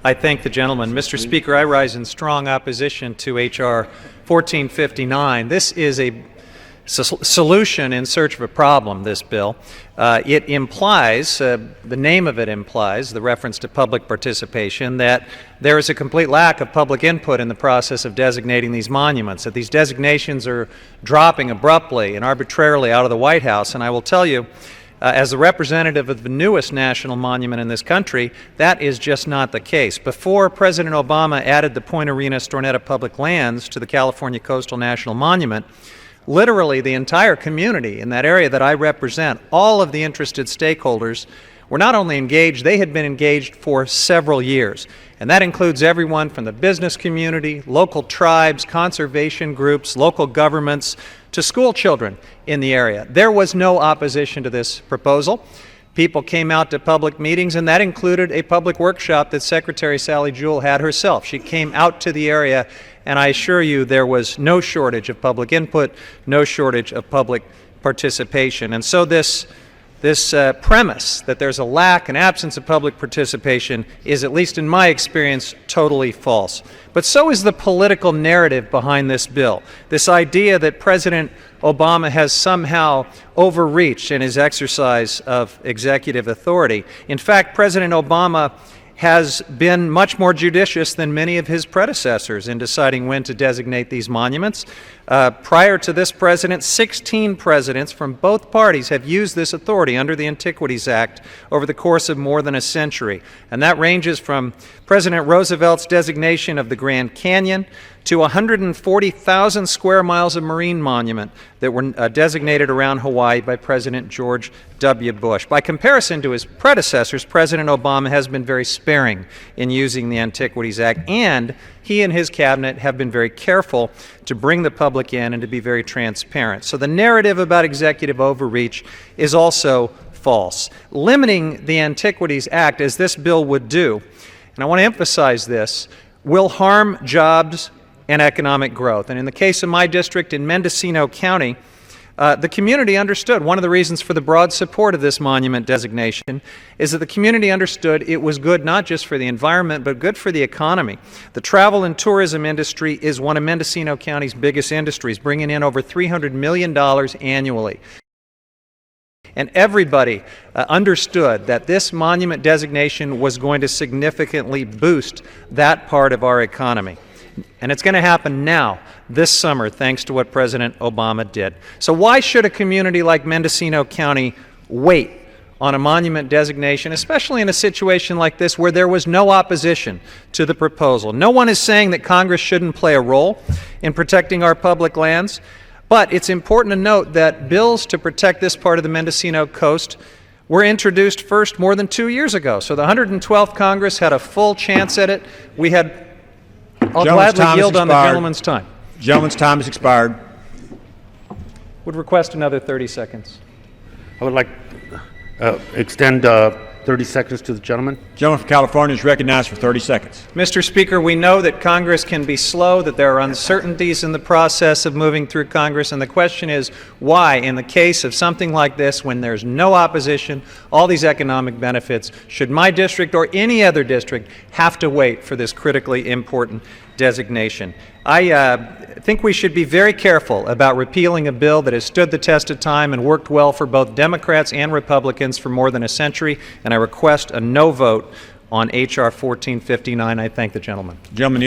I thank the gentleman. Mr. Speaker, I rise in strong opposition to H.R. 1459. This is a solution in search of a problem, this bill. It implies, the name of it implies, the reference to public participation, that there is a complete lack of public input in the process of designating these monuments, that these designations are dropping abruptly and arbitrarily out of the White House. And I will tell you, as the representative of the newest national monument in this country, that is just not the case. Before President Obama added the Point Arena Stornetta Public Lands to the California Coastal National Monument, literally the entire community in that area that I represent, all of the interested stakeholders, were not only engaged, they had been engaged for several years. And that includes everyone from the business community, local tribes, conservation groups, local governments, to school children in the area. There was no opposition to this proposal. People came out to public meetings, and that included a public workshop that Secretary Sally Jewell had herself. She came out to the area, and I assure you there was no shortage of public input, no shortage of public participation. And so this premise that there's a lack and absence of public participation is, at least in my experience, totally false. But so is the political narrative behind this bill. This idea that President Obama has somehow overreached in his exercise of executive authority. In fact, President Obama has been much more judicious than many of his predecessors in deciding when to designate these monuments. Prior to this president, 16 presidents from both parties have used this authority under the Antiquities Act over the course of more than a century. And that ranges from President Roosevelt's designation of the Grand Canyon to 140,000 square miles of marine monument that were designated around Hawaii by President George W. Bush. By comparison to his predecessors, President Obama has been very sparing in using the Antiquities Act, and he and his cabinet have been very careful to bring the public in and to be very transparent. So the narrative about executive overreach is also false. Limiting the Antiquities Act, as this bill would do, and I want to emphasize this, will harm jobs and economic growth. And in the case of my district in Mendocino County, the community understood. One of the reasons for the broad support of this monument designation is that the community understood it was good not just for the environment, but good for the economy. The travel and tourism industry is one of Mendocino County's biggest industries, bringing in over $300 million annually. And everybody understood that this monument designation was going to significantly boost that part of our economy. And it's going to happen now, this summer, thanks to what President Obama did. So why should a community like Mendocino County wait on a monument designation, especially in a situation like this where there was no opposition to the proposal? No one is saying that Congress shouldn't play a role in protecting our public lands, but it's important to note that bills to protect this part of the Mendocino coast were introduced first more than 2 years ago. So the 112th Congress had a full chance at it. I'll gladly yield on the gentleman's time. Gentleman's time has expired. Would request another 30 seconds. I would like to extend 30 seconds to the gentleman. Gentleman from California is recognized for 30 seconds. Mr. Speaker, we know that Congress can be slow, that there are uncertainties in the process of moving through Congress, and the question is why, in the case of something like this, when there's no opposition, all these economic benefits, should my district or any other district have to wait for this critically important designation? I think we should be very careful about repealing a bill that has stood the test of time and worked well for both Democrats and Republicans for more than a century, and I request a no vote on H.R. 1459. I thank the gentleman.